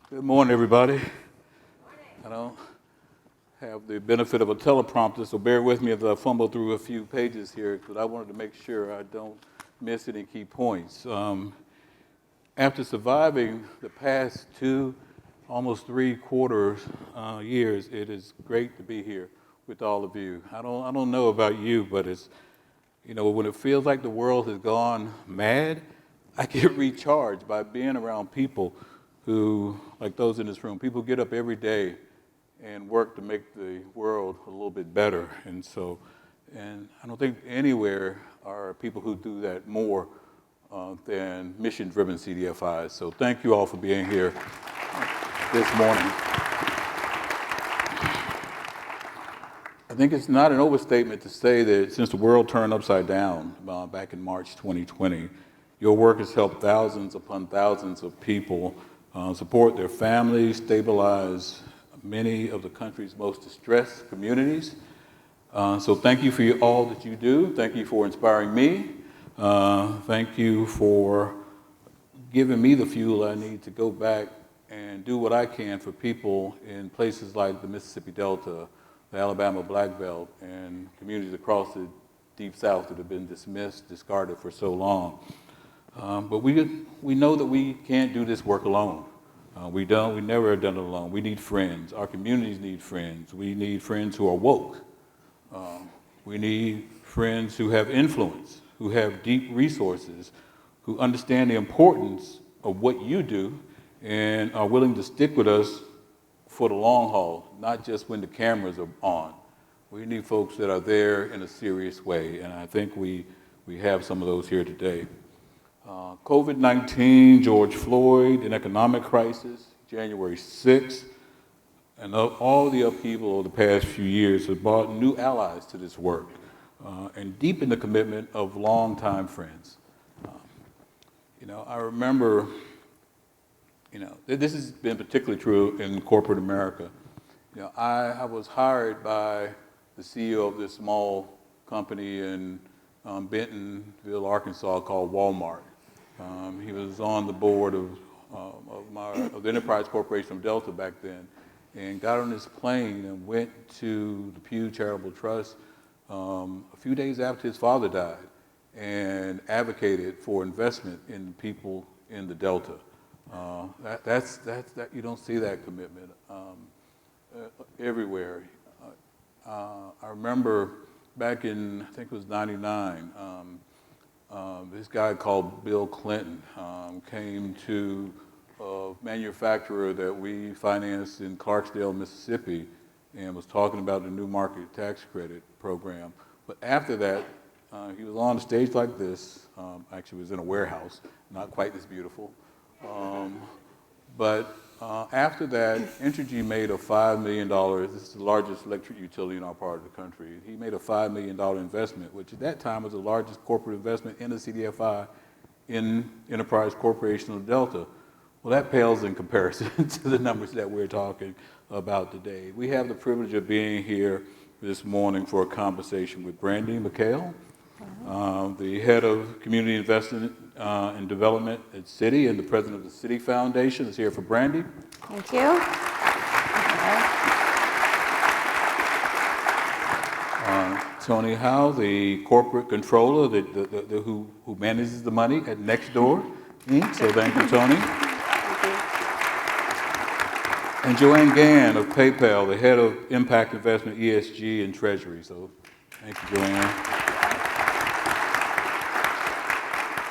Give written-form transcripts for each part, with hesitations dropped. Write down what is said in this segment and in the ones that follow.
Good morning, everybody. I don't have the benefit of a teleprompter, so bear with me as I fumble through a few pages here, because I wanted to make sure I don't miss any key points. After surviving the past almost 3/4 years, it is great to be here with all of you. I don't know about you, but it's, when it feels like the world has gone mad, I get recharged by being around people who, like those in this room, people get up every day and work to make the world a little bit better. And I don't think anywhere are people who do that more than mission-driven CDFIs. So thank you all for being here this morning. I think it's not an overstatement to say that since the world turned upside down back in March 2020, your work has helped thousands upon thousands of people support their families, stabilize many of the country's most distressed communities. So thank you for all that you do. Thank you for inspiring me. Thank you for giving me the fuel I need to go back and do what I can for people in places like the Mississippi Delta, the Alabama Black Belt, and communities across the Deep South that have been dismissed, discarded for so long. But we know that we can't do this work alone. We never have done it alone. We need friends. Our communities need friends. We need friends who are woke. We need friends who have influence, who have deep resources, who understand the importance of what you do and are willing to stick with us for the long haul, not just when the cameras are on. We need folks that are there in a serious way, and I think we have some of those here today. COVID-19, George Floyd, an economic crisis, January 6th, and all the upheaval over the past few years has brought new allies to this work and deepened the commitment of longtime friends. I remember, this has been particularly true in corporate America. I was hired by the CEO of this small company in Bentonville, Arkansas, called Walmart. He was on the board of the Enterprise Corporation of Delta back then, and got on his plane and went to the Pew Charitable Trust a few days after his father died, and advocated for investment in people in the Delta. That you don't see that commitment everywhere. I remember back in, I think it was '99, this guy called Bill Clinton came to a manufacturer that we financed in Clarksdale, Mississippi, and was talking about the new market tax credit program. But after that, he was on a stage like this. Actually, it was in a warehouse, not quite this beautiful. But after that, Entergy made a $5 million, this is the largest electric utility in our part of the country. He made a $5 million investment, which at that time was the largest corporate investment in the CDFI in Enterprise Corporation of Delta. Well, that pales in comparison to the numbers that we're talking about today. We have the privilege of being here this morning for a conversation with Brandee, McHale, the head of community investment and development at Citi and the president of the Citi Foundation is here for Brandee. Thank you. Toni, the corporate controller who manages the money at Nextdoor. So thank you, Toni. Thank you. And Joanne Gann of PayPal, the head of impact investment, ESG, and Treasury. So thank you, Joanne.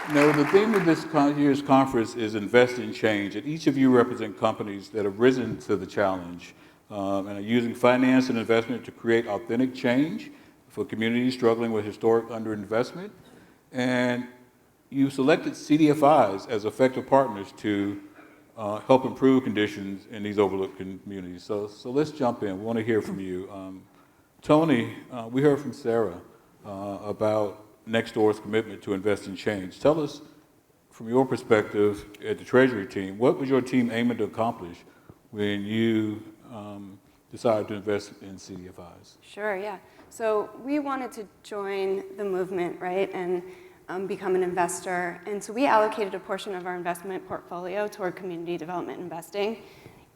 The theme of this year's conference is Invest in Change, and each of you represent companies that have risen to the challenge and are using finance and investment to create authentic change for communities struggling with historic underinvestment. And you selected CDFIs as effective partners to help improve conditions in these overlooked communities. So let's jump in. We want to hear from you. Toni, we heard from Sarah about Nextdoor's commitment to invest in change. Tell us, from your perspective at the Treasury team, what was your team aiming to accomplish when you decided to invest in CDFIs? Sure, yeah. So we wanted to join the movement, right, and become an investor. And so we allocated a portion of our investment portfolio toward community development investing.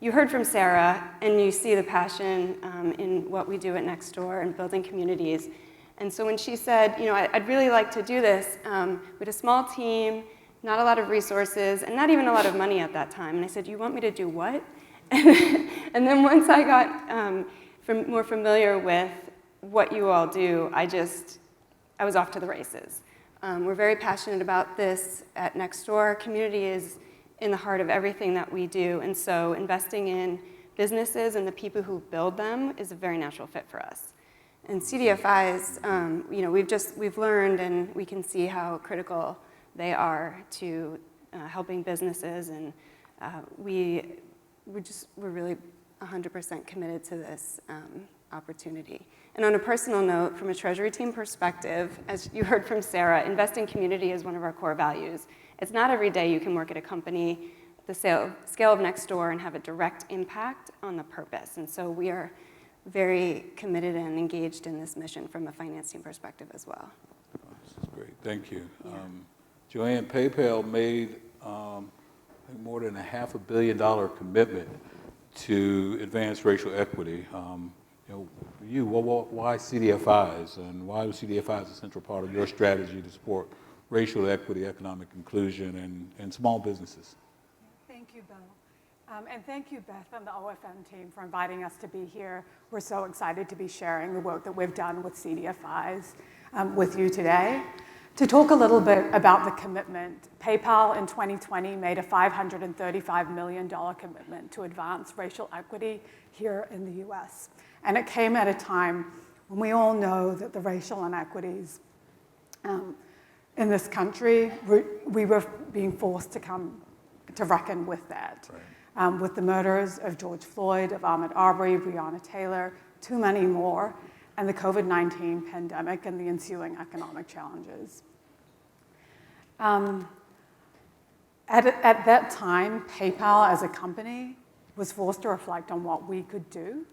you heard from Sarah, and you see the passion in what we do at Nextdoor and building communities. And so when she said, I'd really like to do this, we had a small team, not a lot of resources, and not even a lot of money at that time. And I said, you want me to do what? And then once I got more familiar with what you all do, I was off to the races. We're very passionate about this at Nextdoor. Community is in the heart of everything that we do, and so investing in businesses and the people who build them is a very natural fit for us. And CDFIs, we've learned, and we can see how critical they are to helping businesses, and we're really 100% committed to this opportunity. And on a personal note, from a Treasury team perspective, as you heard from Sarah, investing community is one of our core values. It's not every day you can work at a company the scale of Nextdoor and have a direct impact on the purpose. And so we are very committed and engaged in this mission from a finance team perspective as well. This is great. Thank you. Yeah. Joanne, PayPal made more than a $500 million commitment to advance racial equity. Why CDFIs, and why was CDFIs a central part of your strategy to support racial equity, economic inclusion, and small businesses? Thank you, Bill. And thank you, Beth and the OFN team, for inviting us to be here. We're so excited to be sharing the work that we've done with CDFIs with you today. To talk a little bit about the commitment, PayPal in 2020 made a $535 million commitment to advance racial equity here in the US. And it came at a time when we all know that the racial inequities in this country, we were being forced to come to reckon with that. Right. With the murders of George Floyd, of Ahmaud Arbery, Breonna Taylor, too many more, and the COVID-19 pandemic and the ensuing economic challenges. At that time, PayPal as a company was forced to reflect on what we could do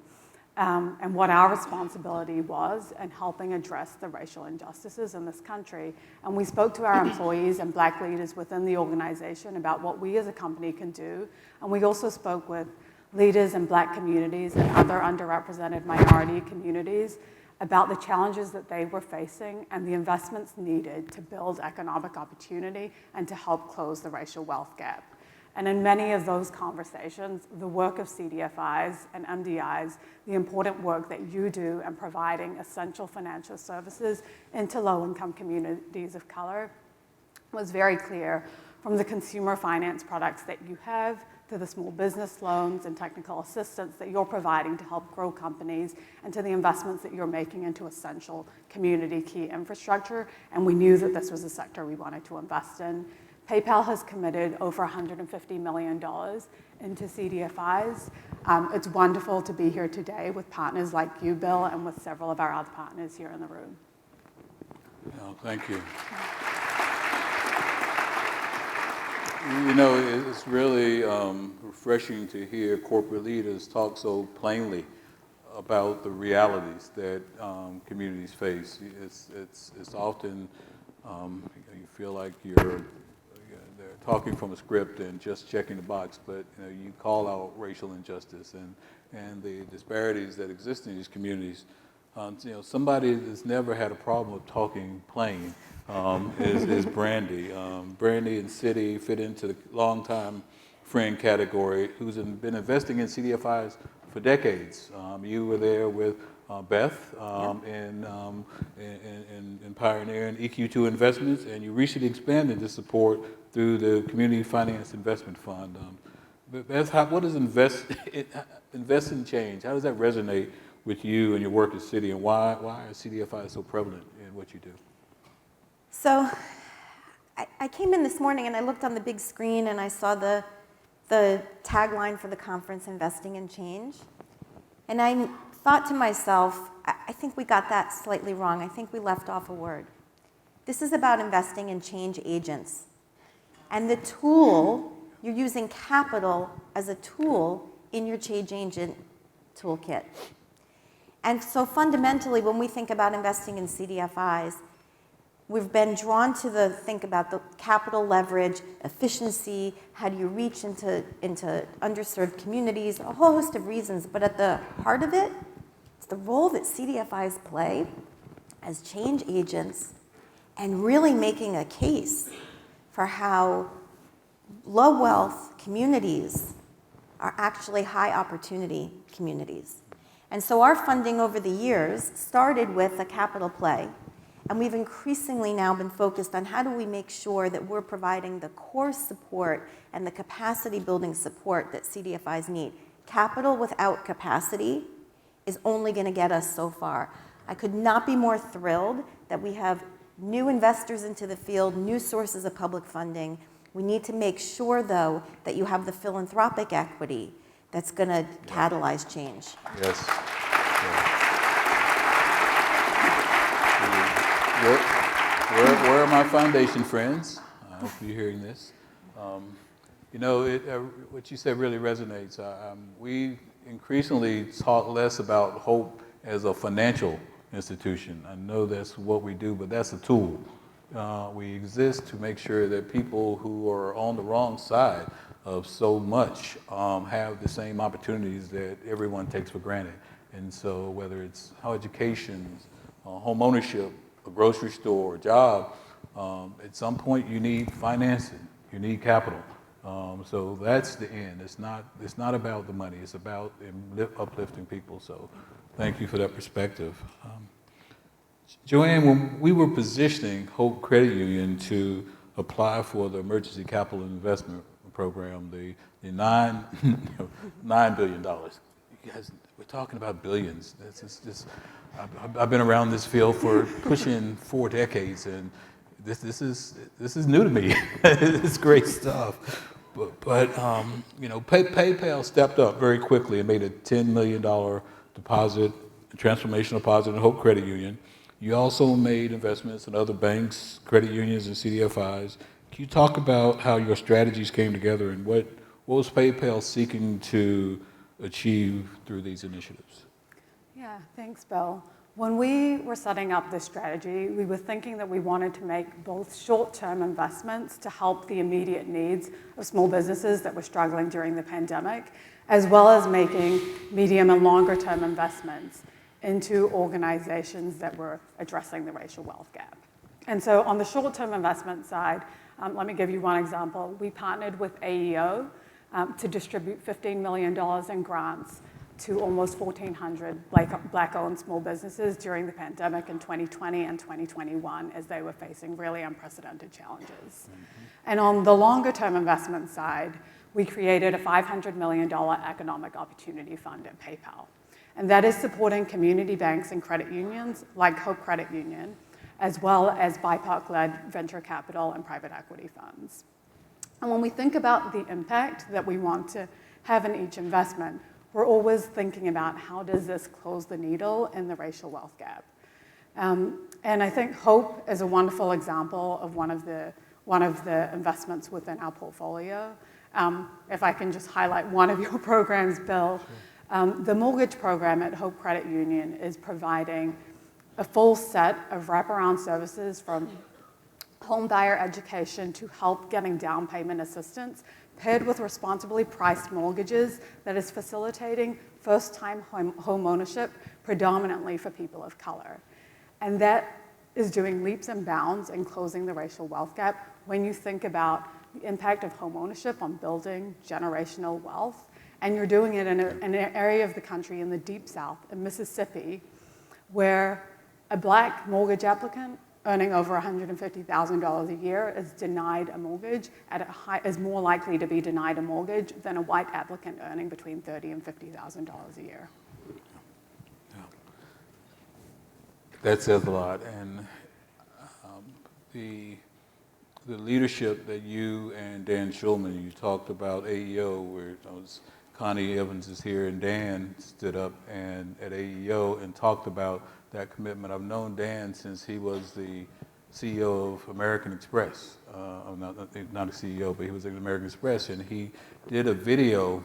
and what our responsibility was in helping address the racial injustices in this country. And we spoke to our employees and Black leaders within the organization about what we as a company can do. And we also spoke with leaders in Black communities and other underrepresented minority communities about the challenges that they were facing and the investments needed to build economic opportunity and to help close the racial wealth gap. And in many of those conversations, the work of CDFIs and MDIs, the important work that you do in providing essential financial services into low-income communities of color was very clear, from the consumer finance products that you have to the small business loans and technical assistance that you're providing to help grow companies, and to the investments that you're making into essential community key infrastructure. And we knew that this was a sector we wanted to invest in. PayPal has committed over $150 million into CDFIs. It's wonderful to be here today with partners like you, Bill, and with several of our other partners here in the room. Thank you. It's really refreshing to hear corporate leaders talk so plainly about the realities that communities face. It's often you feel like they're talking from a script and just checking the box, but you call out racial injustice and the disparities that exist in these communities. Somebody that's never had a problem with talking plain is Brandee. Brandee and Citi fit into the long-time friend category, who's been investing in CDFIs for decades. You were there with Beth in pioneering EQ2 investments, and you recently expanded the support through the Community Finance Investment Fund. Beth, what does invest in change? How does that resonate with you and your work at Citi, and why are CDFIs so prevalent in what you do? So I came in this morning and I looked on the big screen and I saw the tagline for the conference, Investing in Change. And I thought to myself, I think we got that slightly wrong. I think we left off a word. This is about investing in change agents. And the tool, you're using capital as a tool in your change agent toolkit. And so fundamentally, when we think about investing in CDFIs, we've been drawn to think about the capital leverage, efficiency, how do you reach into underserved communities, a whole host of reasons. But at the heart of it, it's the role that CDFIs play as change agents and really making a case for how low wealth communities are actually high opportunity communities. And so our funding over the years started with a capital play, and we've increasingly now been focused on how do we make sure that we're providing the core support and the capacity building support that CDFIs need. Capital without capacity is only going to get us so far. I could not be more thrilled that we have new investors into the field, new sources of public funding. We need to make sure, though, that you have the philanthropic equity that's going to catalyze change. Yes. Where are my foundation friends? I hope you're hearing this. You know, what you said really resonates. We increasingly talk less about hope as a financial institution. I know that's what we do, but that's a tool. We exist to make sure that people who are on the wrong side of so much have the same opportunities that everyone takes for granted. And so whether it's education, home ownership, a grocery store, a job, at some point you need financing, you need capital. So that's the end. It's not about the money, it's about uplifting people. So thank you for that perspective. Joanne, when we were positioning Hope Credit Union to apply for the Emergency Capital Investment Program, the $9 billion. You guys, we're talking about billions. I've been around this field for pushing 4 decades, and this is new to me. It's great stuff. But you know, PayPal stepped up very quickly and made a $10 million deposit, a transformational deposit in Hope Credit Union. You also made investments in other banks, credit unions, and CDFIs. Can you talk about how your strategies came together and what was PayPal seeking to achieve through these initiatives? Yeah, thanks, Bill. When we were setting up this strategy, we were thinking that we wanted to make both short-term investments to help the immediate needs of small businesses that were struggling during the pandemic, as well as making medium and longer-term investments into organizations that were addressing the racial wealth gap. And so on the short-term investment side, let me give you one example. We partnered with AEO to distribute $15 million in grants to almost 1,400 Black-owned small businesses during the pandemic in 2020 and 2021 as they were facing really unprecedented challenges. Mm-hmm. And on the longer-term investment side, we created a $500 million economic opportunity fund at PayPal. And that is supporting community banks and credit unions like Hope Credit Union, as well as BIPOC-led venture capital and private equity funds. And when we think about the impact that we want to have in each investment, we're always thinking about how does this close the needle in the racial wealth gap. And I think Hope is a wonderful example of one of the investments within our portfolio. If I can just highlight one of your programs, Bill. Sure. The mortgage program at Hope Credit Union is providing a full set of wraparound services from home buyer education to help getting down payment assistance, paired with responsibly priced mortgages that is facilitating first-time home ownership predominantly for people of color. And that is doing leaps and bounds in closing the racial wealth gap when you think about the impact of home ownership on building generational wealth. And you're doing it in an area of the country in the Deep South, in Mississippi, where a Black mortgage applicant earning over $150,000 a year is denied a mortgage, is more likely to be denied a mortgage than a white applicant earning between $30,000 and $50,000 a year. Yeah. That says a lot. And the leadership that you and Dan Schulman, you talked about AEO, where Connie Evans is here, and Dan stood up and at AEO and talked about that commitment. I've known Dan since he was the CEO of American Express. Not a CEO, but he was at American Express, and he did a video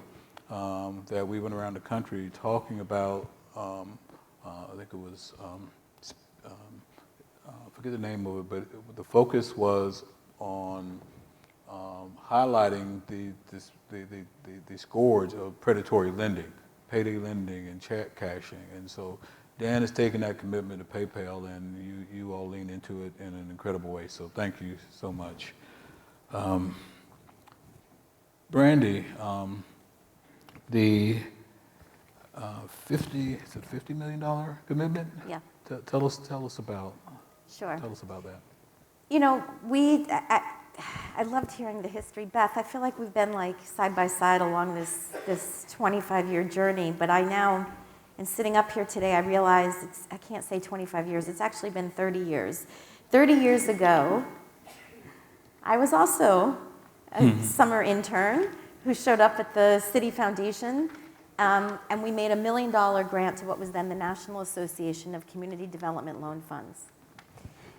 that we went around the country talking about, I think it was forget the name of it, but the focus was on highlighting the scourge of predatory lending, payday lending and check cashing. And so Dan has taken that commitment to PayPal, and you all lean into it in an incredible way. So thank you so much. Brandee, the $50 million commitment? Yeah. Tell us about. Sure. Tell us about that. You know, I loved hearing the history. Beth, I feel like we've been like side by side along this 25-year journey, but and sitting up here today, I realized I can't say 25 years, it's actually been 30 years. 30 years ago, I was also a summer intern who showed up at the Citi Foundation, and we made a $1 million grant to what was then the National Association of Community Development Loan Funds,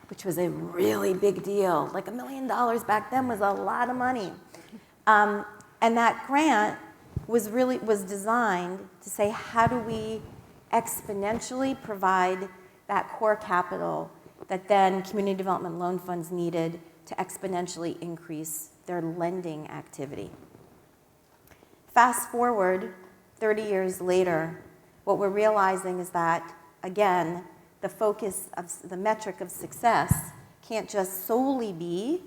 which was a really big deal. Like $1 million back then was a lot of money. And that grant was designed to say, how do we exponentially provide that core capital that then community development loan funds needed to exponentially increase their lending activity. Fast forward 30 years later, what we're realizing is that, again, the focus of the metric of success can't just solely be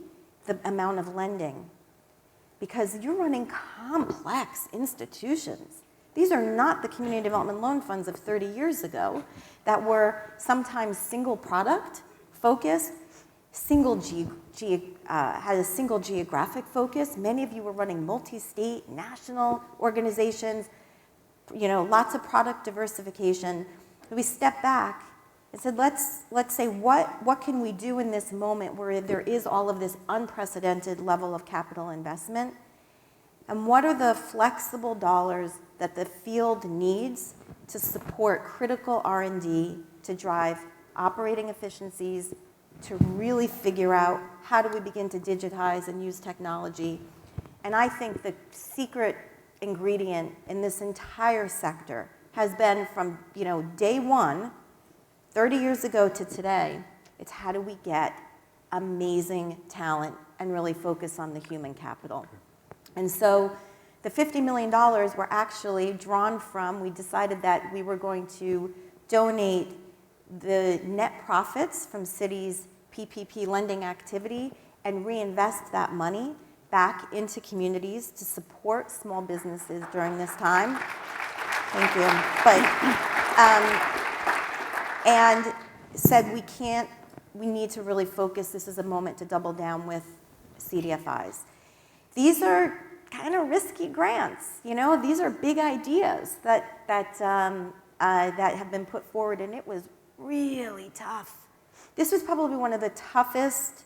the amount of lending, because you're running complex institutions. These are not the community development loan funds of 30 years ago that were sometimes single product focused, had a single geographic focus. Many of you were running multi-state, national organizations, lots of product diversification. We stepped back and said, let's say, what can we do in this moment where there is all of this unprecedented level of capital investment? And what are the flexible dollars that the field needs to support critical R&D to drive operating efficiencies, to really figure out how do we begin to digitize and use technology? And I think the secret ingredient in this entire sector has been from day one, 30 years ago to today, it's how do we get amazing talent and really focus on the human capital. And so the $50 million were actually drawn from, we decided that we were going to donate the net profits from Citi's PPP lending activity and reinvest that money back into communities to support small businesses during this time. Thank you. And said we need to really focus, this is a moment to double down with CDFIs. These are kind of risky grants, these are big ideas that have been put forward, and it was really tough. This was probably one of the toughest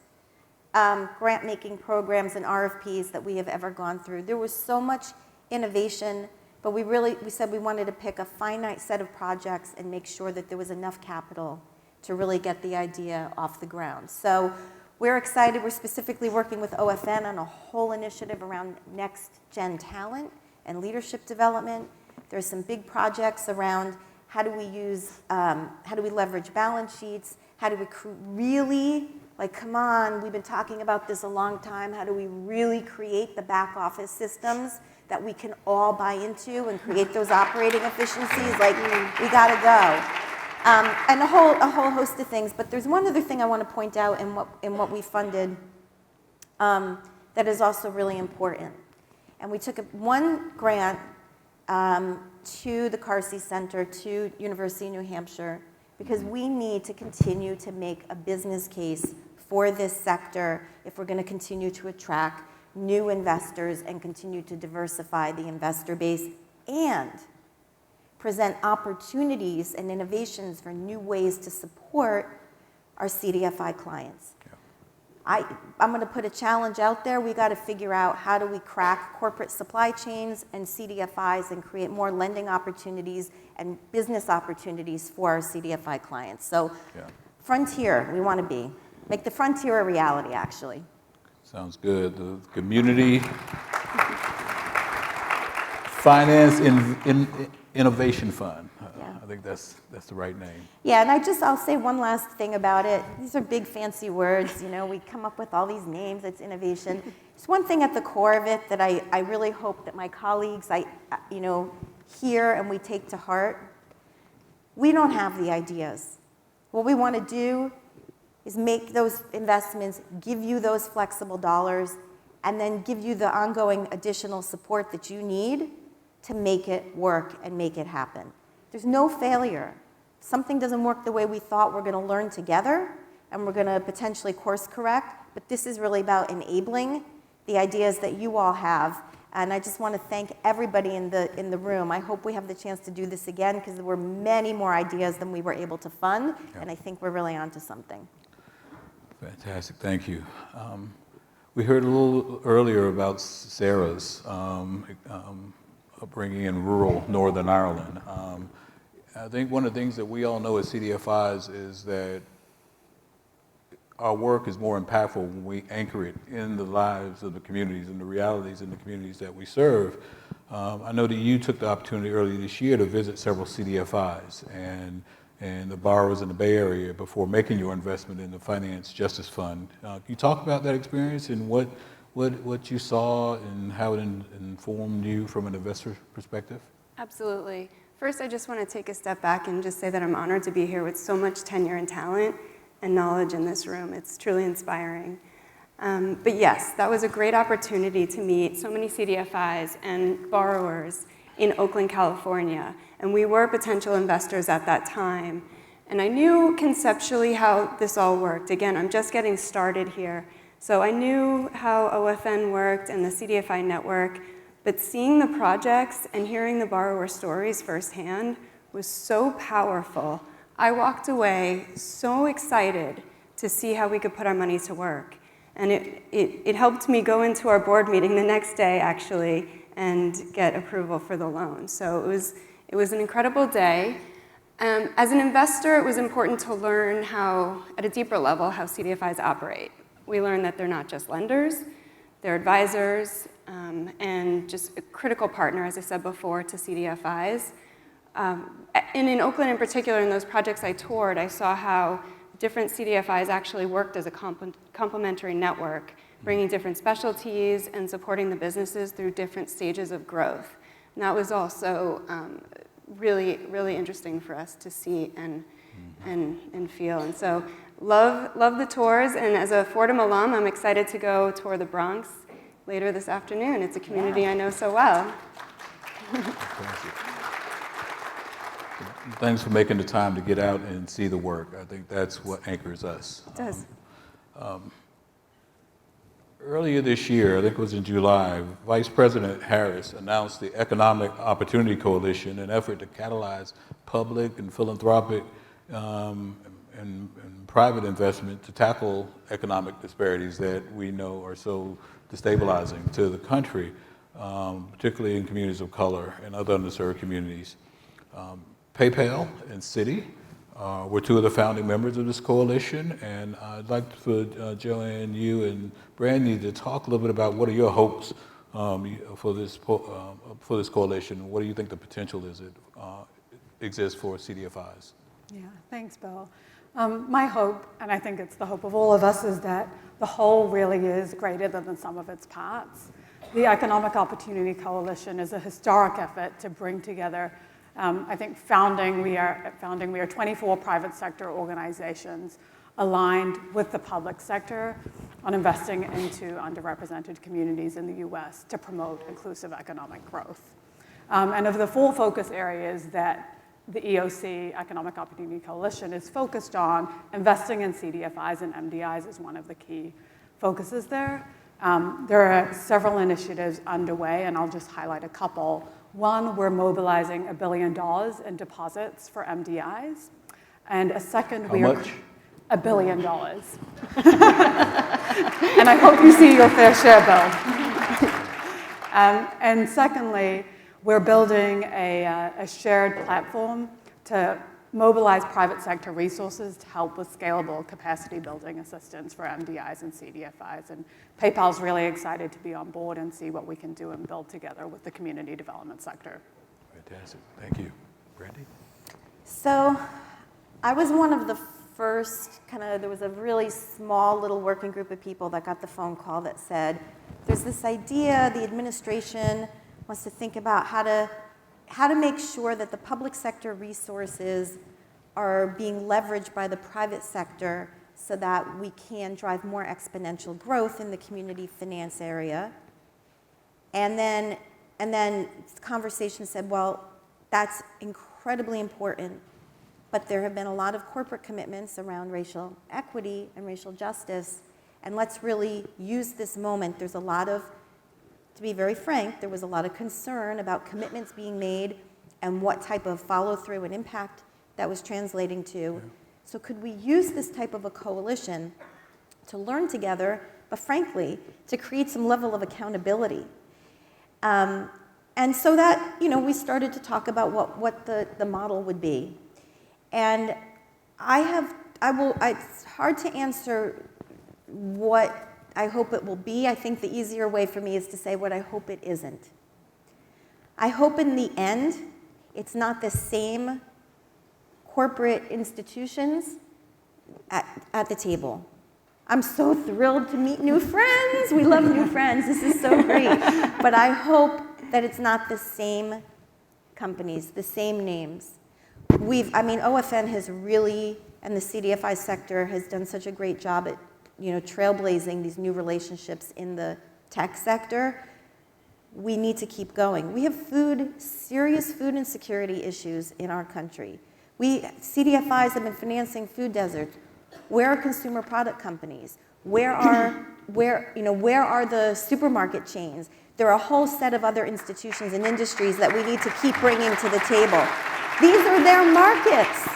grant-making programs and RFPs that we have ever gone through. There was so much innovation, but we said we wanted to pick a finite set of projects and make sure that there was enough capital to really get the idea off the ground. So we're excited. We're specifically working with OFN on a whole initiative around next-gen talent and leadership development. There's some big projects around how do we leverage balance sheets? How do we really, come on, we've been talking about this a long time. How do we really create the back office systems that we can all buy into and create those operating efficiencies? We gotta go. And a whole host of things. But there's one other thing I want to point out in what we funded that is also really important. And we took one grant to the Carsey Center, to University of New Hampshire, because we need to continue to make a business case for this sector if we're going to continue to attract new investors and continue to diversify the investor base and present opportunities and innovations for new ways to support our CDFI clients. I'm going to put a challenge out there. We got to figure out how do we crack corporate supply chains and CDFIs and create more lending opportunities and business opportunities for our CDFI clients. So frontier, we want to be. Make the frontier a reality, actually. Sounds good. The community Finance Innovation Fund. Yeah. I think that's the right name. Yeah, and I'll say one last thing about it. These are big fancy words, we come up with all these names, it's innovation. There's one thing at the core of it that I really hope that my colleagues, hear and we take to heart. We don't have the ideas. What we want to do is make those investments, give you those flexible dollars, and then give you the ongoing additional support that you need to make it work and make it happen. There's no failure. If something doesn't work the way we thought, we're going to learn together, and we're going to potentially course correct, but this is really about enabling the ideas that you all have. And I just want to thank everybody in the room. I hope we have the chance to do this again, because there were many more ideas than we were able to fund, and I think we're really onto something. Fantastic, thank you. We heard a little earlier about Sarah's upbringing in rural Northern Ireland. I think one of the things that we all know as CDFIs is that our work is more impactful when we anchor it in the lives of the communities and the realities in the communities that we serve. I know that you took the opportunity earlier this year to visit several CDFIs and the borrowers in the Bay Area before making your investment in the Finance Justice Fund. Can you talk about that experience and what you saw and how it informed you from an investor perspective? Absolutely. First, I just want to take a step back and just say that I'm honored to be here with so much tenure and talent and knowledge in this room. It's truly inspiring. But yes, that was a great opportunity to meet so many CDFIs and borrowers in Oakland, California. And we were potential investors at that time. And I knew conceptually how this all worked. Again, I'm just getting started here. So I knew how OFN worked and the CDFI network, but seeing the projects and hearing the borrower stories firsthand was so powerful. I walked away so excited to see how we could put our money to work. And it helped me go into our board meeting the next day, actually, and get approval for the loan. So it was an incredible day. As an investor, it was important to learn how, at a deeper level, how CDFIs operate. We learned that they're not just lenders, they're advisors, and just a critical partner, as I said before, to CDFIs. And in Oakland in particular, in those projects I toured, I saw how different CDFIs actually worked as a complementary network, bringing different specialties and supporting the businesses through different stages of growth. And that was also really, really interesting for us to see and feel. And so love the tours, and as a Fordham alum, I'm excited to go tour the Bronx later this afternoon. It's a community I know so well. Thanks for making the time to get out and see the work. I think that's what anchors us. It does. Earlier this year, I think it was in July, Vice President Harris announced the Economic Opportunity Coalition, an effort to catalyze public and philanthropic and private investment to tackle economic disparities that we know are so destabilizing to the country, particularly in communities of color and other underserved communities. PayPal and Citi were two of the founding members of this coalition, and I'd like for Joanne, you and Brandee to talk a little bit about what are your hopes for this coalition. What do you think the potential is exists for CDFIs? Yeah, thanks, Bill. My hope, and I think it's the hope of all of us, is that the whole really is greater than the sum of its parts. The Economic Opportunity Coalition is a historic effort to bring together, I think we are 24 private sector organizations aligned with the public sector on investing into underrepresented communities in the US to promote inclusive economic growth. And of the 4 focus areas that the EOC, Economic Opportunity Coalition, is focused on, investing in CDFIs and MDIs is one of the key focuses there. There are several initiatives underway, and I'll just highlight a couple. One, we're mobilizing $1 billion in deposits for MDIs. And a second, How much? $1 billion. And I hope you see your fair share, Bill. And secondly, we're building a shared platform to mobilize private sector resources to help with scalable capacity building assistance for MDIs and CDFIs. And PayPal's really excited to be on board and see what we can do and build together with the community development sector. Fantastic. Thank you. Brandee? So I was one of the first there was a really small little working group of people that got the phone call that said, there's this idea, the administration wants to think about how to make sure that the public sector resources are being leveraged by the private sector so that we can drive more exponential growth in the community finance area. And then the conversation said, well, that's incredibly important, but there have been a lot of corporate commitments around racial equity and racial justice, and let's really use this moment. There's a lot of, to be very frank, there was a lot of concern about commitments being made and what type of follow-through and impact that was translating to. Yeah. So could we use this type of a coalition to learn together, but frankly, to create some level of accountability? And so that, we started to talk about what the model would be. And it's hard to answer what I hope it will be. I think the easier way for me is to say what I hope it isn't. I hope in the end, it's not the same corporate institutions at the table. I'm so thrilled to meet new friends. We love new friends. This is so great. But I hope that it's not the same companies, the same names. OFN has really, and the CDFI sector has done such a great job at, trailblazing these new relationships in the tech sector. We need to keep going. We have serious food insecurity issues in our country. CDFIs have been financing food deserts. Where are consumer product companies? Where are the supermarket chains? There are a whole set of other institutions and industries that we need to keep bringing to the table. These are their markets.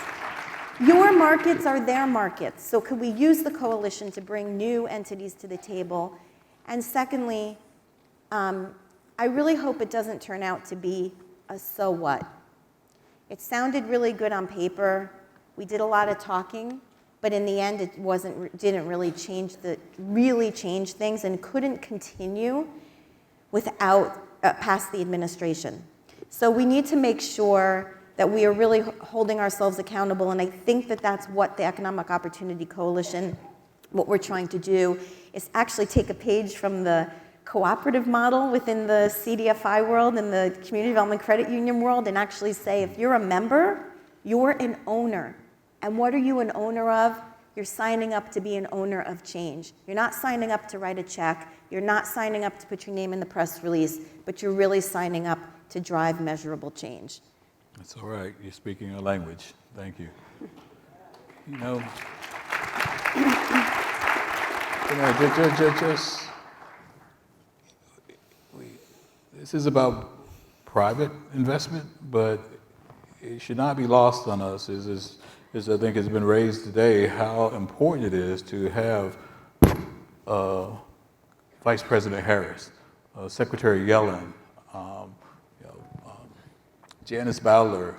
Your markets are their markets. So could we use the coalition to bring new entities to the table? And secondly, I really hope it doesn't turn out to be a so what. It sounded really good on paper. We did a lot of talking, but in the end, it didn't really change things and couldn't continue without past the administration. So we need to make sure that we are really holding ourselves accountable, and I think that that's what the Economic Opportunity Coalition, what we're trying to do, is actually take a page from the cooperative model within the CDFI world and the Community Development Credit Union world, and actually say, if you're a member, you're an owner. And what are you an owner of? You're signing up to be an owner of change. You're not signing up to write a check. You're not signing up to put your name in the press release, but you're really signing up to drive measurable change. That's all right. You're speaking our language. Thank you. This is about private investment, but it should not be lost on us, as I think has been raised today, how important it is to have Vice President Harris, Secretary Yellen, Janice Bowler,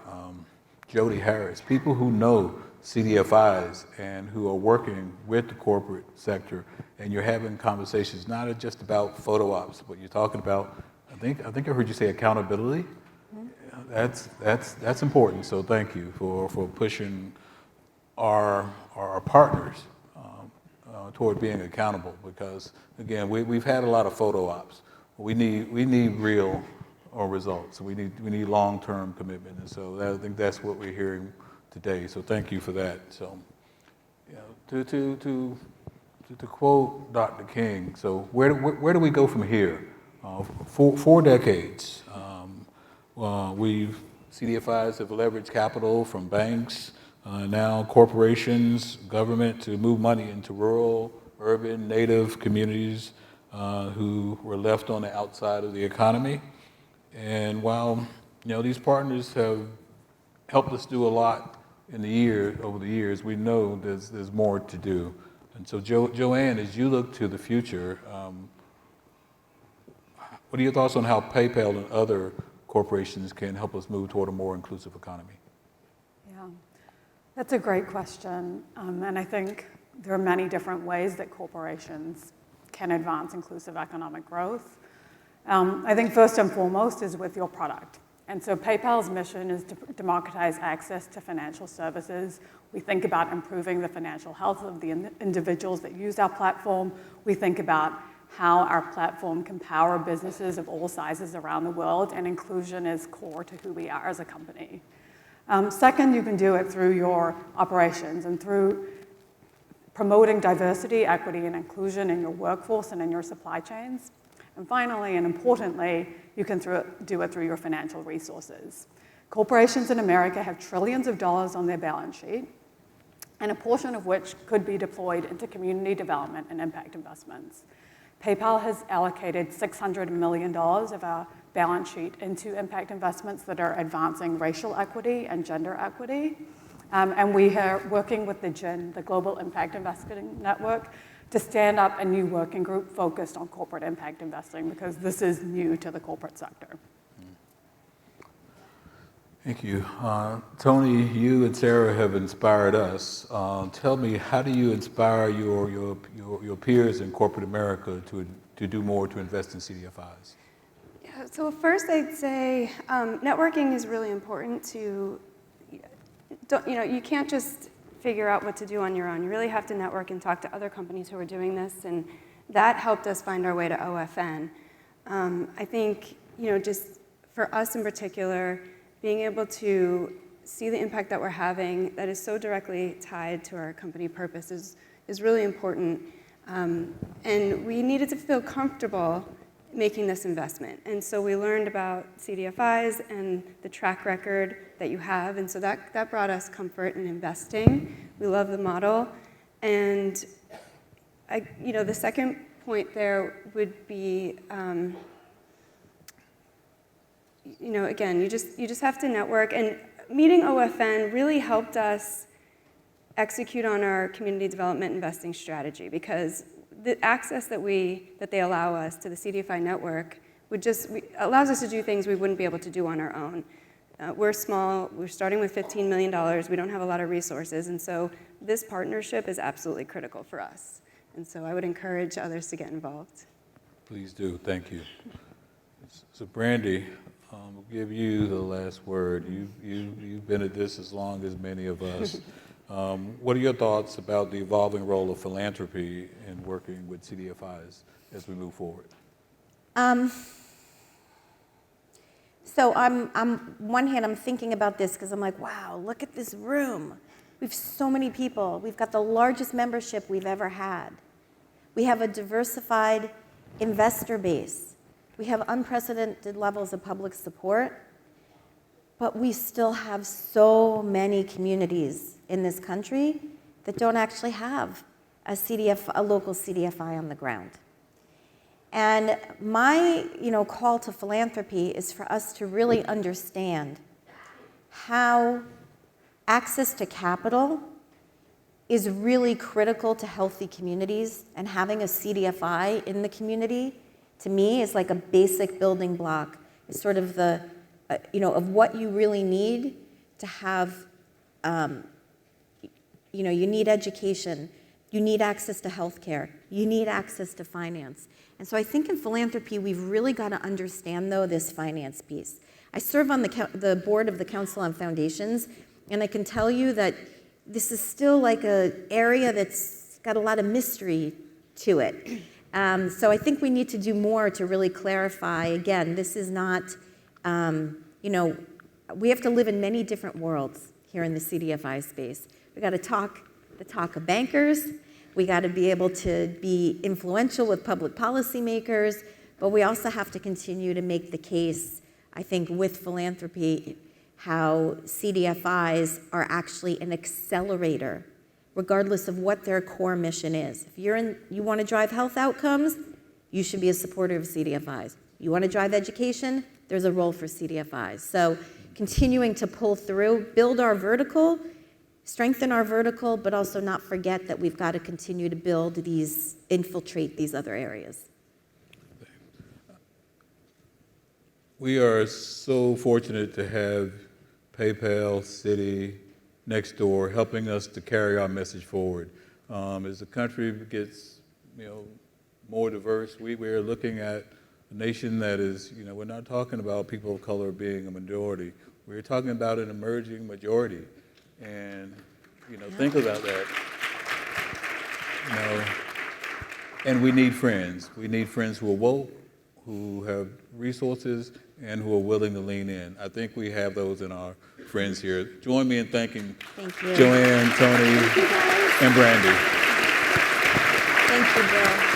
Jody Harris, people who know CDFIs and who are working with the corporate sector, and you're having conversations not just about photo ops, but you're talking about, I think I heard you say accountability. Mm-hmm. That's important. So thank you for pushing our partners toward being accountable, because again, we've had a lot of photo ops. We need real results. We need long-term commitment, and so I think that's what we're hearing today. So thank you for that. So, to quote Dr. King, so where do we go from here? Four decades, CDFIs have leveraged capital from banks, now corporations, government, to move money into rural, urban, native communities who were left on the outside of the economy. And while these partners have helped us do a lot over the years, we know there's more to do. And so, Joanne, as you look to the future, what are your thoughts on how PayPal and other corporations can help us move toward a more inclusive economy? Yeah. That's a great question, and I think there are many different ways that corporations can advance inclusive economic growth. I think first and foremost is with your product. And so PayPal's mission is to democratize access to financial services. We think about improving the financial health of the individuals that use our platform. We think about how our platform can power businesses of all sizes around the world, and inclusion is core to who we are as a company. Second, you can do it through your operations and through promoting diversity, equity, and inclusion in your workforce and in your supply chains. And finally, and importantly, you can do it through your financial resources. Corporations in America have trillions of dollars on their balance sheet, and a portion of which could be deployed into community development and impact investments. PayPal has allocated $600 million of our balance sheet into impact investments that are advancing racial equity and gender equity. And we are working with the GIN, the Global Impact Investing Network, to stand up a new working group focused on corporate impact investing, because this is new to the corporate sector. Thank you. Toni, you and Sarah have inspired us. Tell me, how do you inspire your peers in corporate America to do more to invest in CDFIs? Yeah, so first I'd say networking is really important to, you can't just figure out what to do on your own. You really have to network and talk to other companies who are doing this, and that helped us find our way to OFN. I think, just for us in particular, being able to see the impact that we're having that is so directly tied to our company purpose is really important. And we needed to feel comfortable making this investment. And so we learned about CDFIs and the track record that you have, and so that brought us comfort in investing. We love the model. And the second point there would be, again, you just have to network. And meeting OFN really helped us execute on our community development investing strategy, because the access that they allow us to the CDFI network allows us to do things we wouldn't be able to do on our own. We're small, we're starting with $15 million, we don't have a lot of resources, and so this partnership is absolutely critical for us. And so I would encourage others to get involved. Please do, thank you. So Brandee, we'll give you the last word. You've been at this as long as many of us. What are your thoughts about the evolving role of philanthropy in working with CDFIs as we move forward? So on one hand, I'm thinking about this because I'm like, wow, look at this room. We have so many people. We've got the largest membership we've ever had. We have a diversified investor base. We have unprecedented levels of public support. But we still have so many communities in this country that don't actually have a local CDFI on the ground. And my call to philanthropy is for us to really understand how access to capital is really critical to healthy communities, and having a CDFI in the community, to me, is like a basic building block. It's sort of the of what you really need to have, you need education, you need access to healthcare, you need access to finance. And so I think in philanthropy, we've really got to understand, though, this finance piece. I serve on the board of the Council on Foundations, and I can tell you that this is still like an area that's got a lot of mystery to it. So I think we need to do more to really clarify. Again, this is not, we have to live in many different worlds here in the CDFI space. We got to talk the talk of bankers. We got to be able to be influential with public policymakers, but we also have to continue to make the case, I think, with philanthropy, how CDFIs are actually an accelerator, regardless of what their core mission is. If you want to drive health outcomes, you should be a supporter of CDFIs. You want to drive education, there's a role for CDFIs. So continuing to pull through, build our vertical, strengthen our vertical, but also not forget that we've got to continue to infiltrate these other areas. We are so fortunate to have PayPal, Citi, Nextdoor, helping us to carry our message forward. As the country gets, more diverse, we're looking at a nation that is, we're not talking about people of color being a majority. We're talking about an emerging majority. And, think about that. And we need friends. We need friends who are woke, who have resources, and who are willing to lean in. I think we have those in our friends here. Join me in thanking Joanne, Toni, and Brandee. Thank you, Bill.